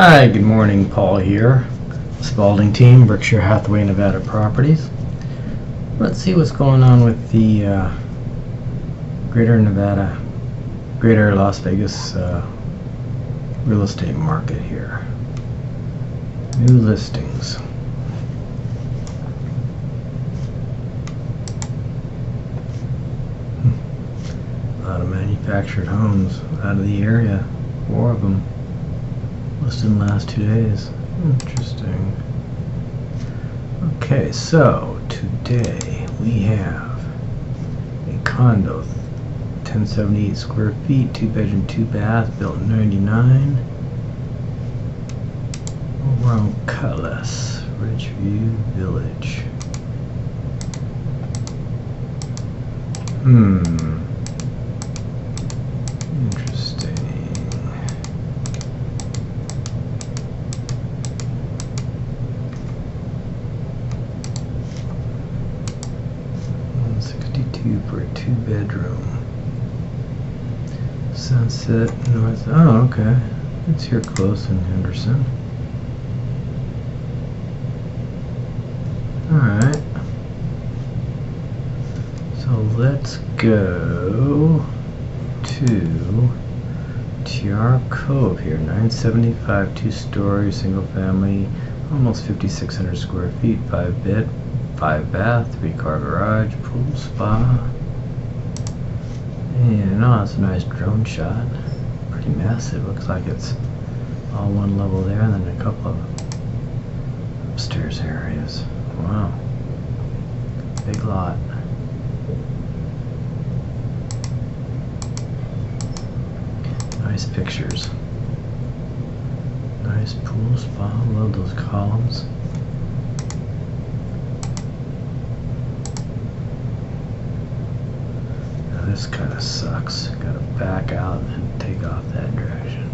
Hi, good morning. Paul here. Spaulding Team, Berkshire Hathaway Nevada Properties. Let's see what's going on with the Greater Las Vegas real estate market here. New listings. A lot of manufactured homes out of the area. 4 of them listed in the last 2 days. Interesting. Okay, so today we have a condo, 1078 square feet, 2-bedroom, 2-bath, built in 99. Over on Cutlass, Ridgeview Village. Interesting. 162 for a 2-bedroom. Sunset North. Oh, okay. It's here close in Henderson. Alright. So let's go to Tiara Cove here. 975, 2-story, single family, almost 5,600 square feet, 5-bed, 5-bath, 3-car garage, pool, spa. And oh, it's a nice drone shot. Pretty massive. Looks like it's all one level there, and then a couple of upstairs areas. Wow. Big lot. Nice pictures. Nice pool, spa. Love those columns. Now this kind of sucks. Gotta back out and take off that direction.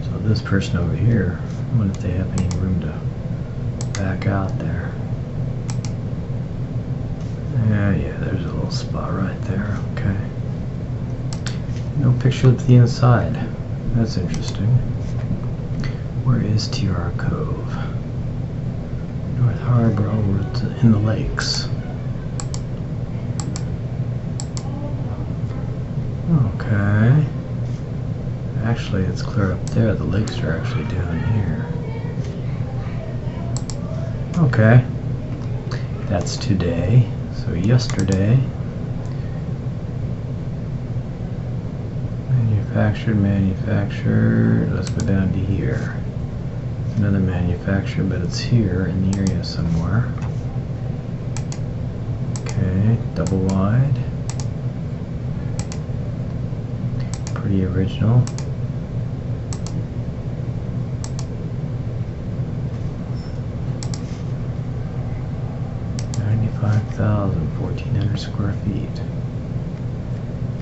So this person over here, I wonder if they have any room to back out there. Yeah, there's a little spot right there. Okay. No picture of the inside. That's interesting. Where is Tiara Cove? North Harbor, over in the lakes. Okay. Actually, it's clear up there. The lakes are actually down here. Okay. That's today. So yesterday. Manufactured. Let's go down to here. Another manufacturer, but it's here in the area somewhere. Okay, double wide. Pretty original. $95,100 square feet.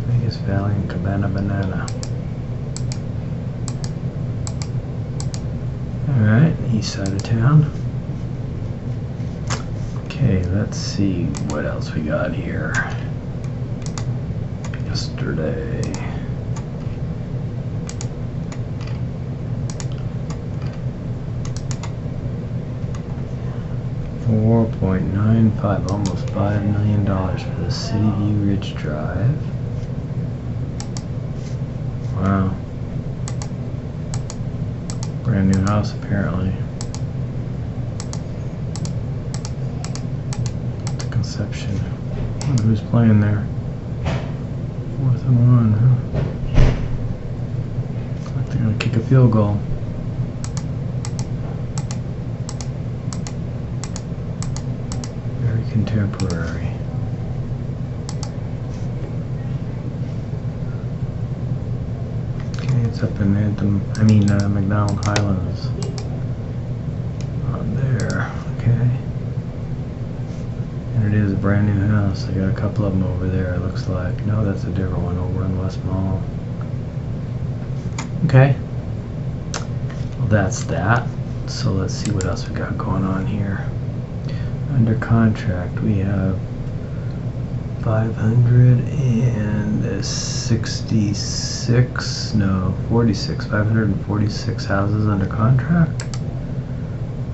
Vegas Valley and Cabana Banana. Alright, east side of town. Okay, let's see what else we got here. Yesterday. $4.95, almost $5 million for the City View Ridge Drive. Wow. Brand new house apparently. The conception. I wonder who's playing there. 4th and 1, huh? Looks like they're gonna kick a field goal. Very contemporary. It's up in McDonald Highlands. On there, okay. And it is a brand new house. I got a couple of them over there, it looks like. No, that's a different one over in West Mall. Okay. Well, that's that. So let's see what else we got going on here. Under contract, we have 566, no, 46, 546 houses under contract.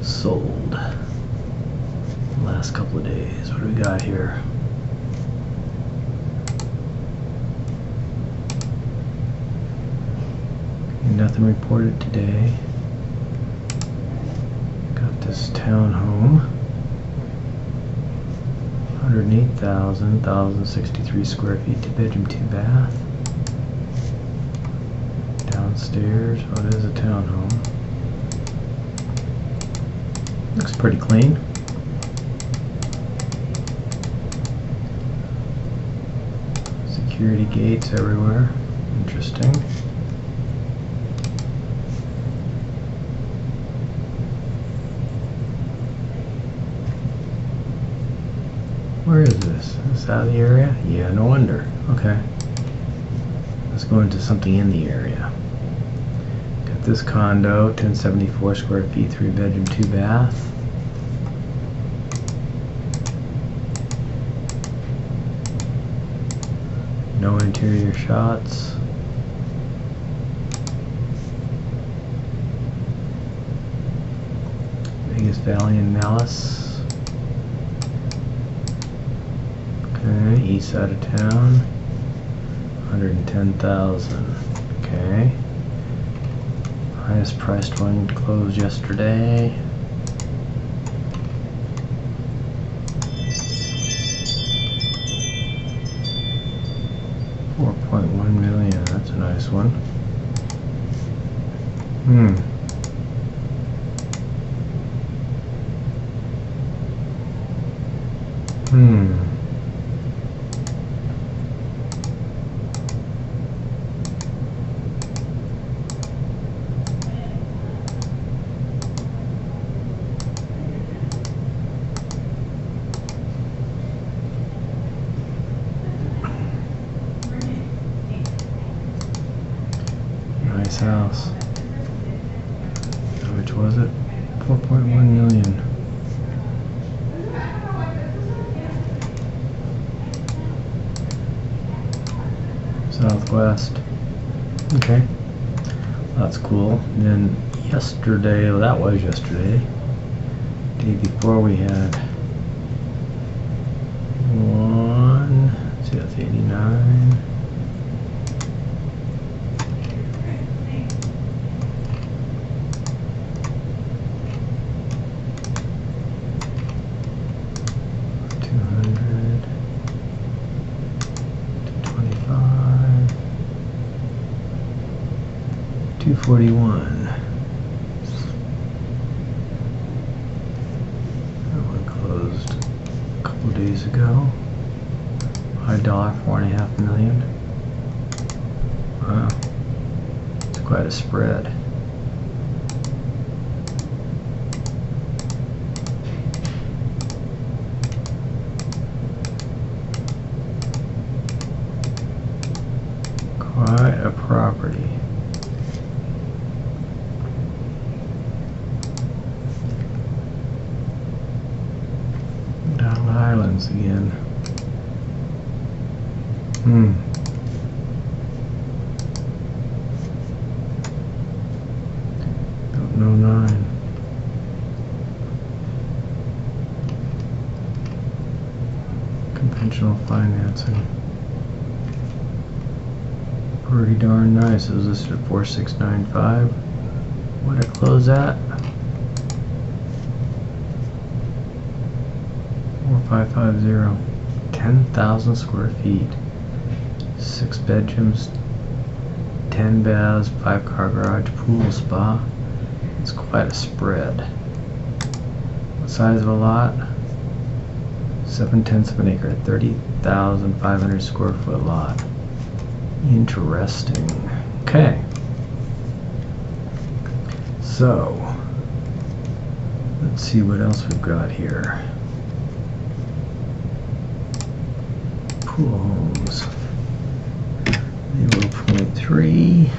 Sold. Last couple of days. What do we got here? Nothing reported today. Got this townhome. 108,000, 1,063 square feet, 2 bedroom, 2 bath. Downstairs, oh, it is a townhome. Looks pretty clean. Security gates everywhere. Interesting. Where is this? Is this out of the area? Yeah, no wonder. Okay. Let's go into something in the area. Got this condo, 1074 square feet, 3 bedroom, 2 bath. No interior shots. Vegas Valley and Malice. Okay, east side of town. 110,000. Okay. Highest priced one closed yesterday. $4.1 million. That's a nice one. Nice house. How much was it? 4.1 million. Southwest. Okay. That's cool. And then yesterday, well, that was yesterday. Day before we had one. Let's see, that's 89. $241. That one closed a couple days ago. High dollar, $4.5 million. Wow, it's quite a spread. Quite a property. Islands again. Don't know 9. Conventional financing. Pretty darn nice. It was listed at 4695. What did it close at? 4550. 10,000 square feet. 6 bedrooms, 10 baths, 5-car garage, pool, spa. It's quite a spread. What size of a lot? 7/10 of an acre, 30,500 square foot lot. Interesting. Okay. So, let's see what else we've got here. Pool homes. 0.3.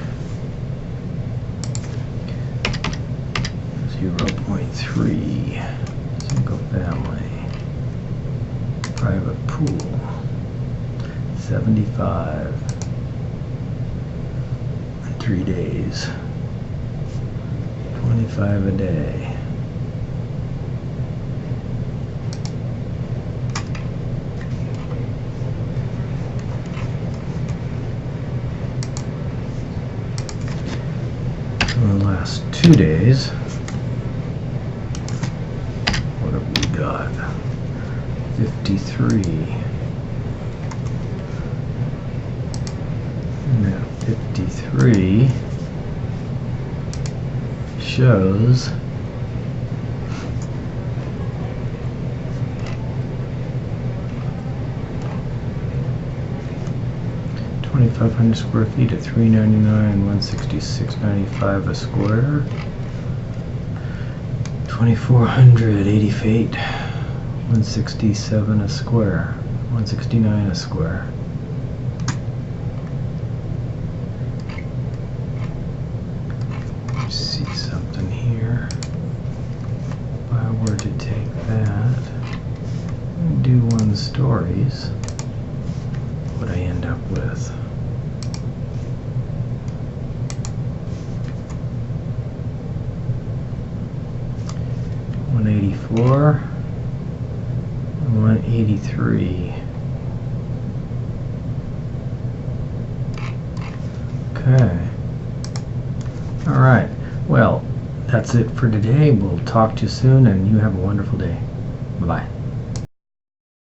0.3. Single family. Private pool. 75 in 3 days. 25 a day. In the last 2 days, what have we got? 53. Now 53 shows 2,500 square feet at $399, $166.95 a square. 2,480 feet, $167 a square, $169 a square. See something here. If I were to take that and do 1 stories, what I end up with? $184 and $183. Okay. All right. Well, that's it for today. We'll talk to you soon, and you have a wonderful day. Bye-bye.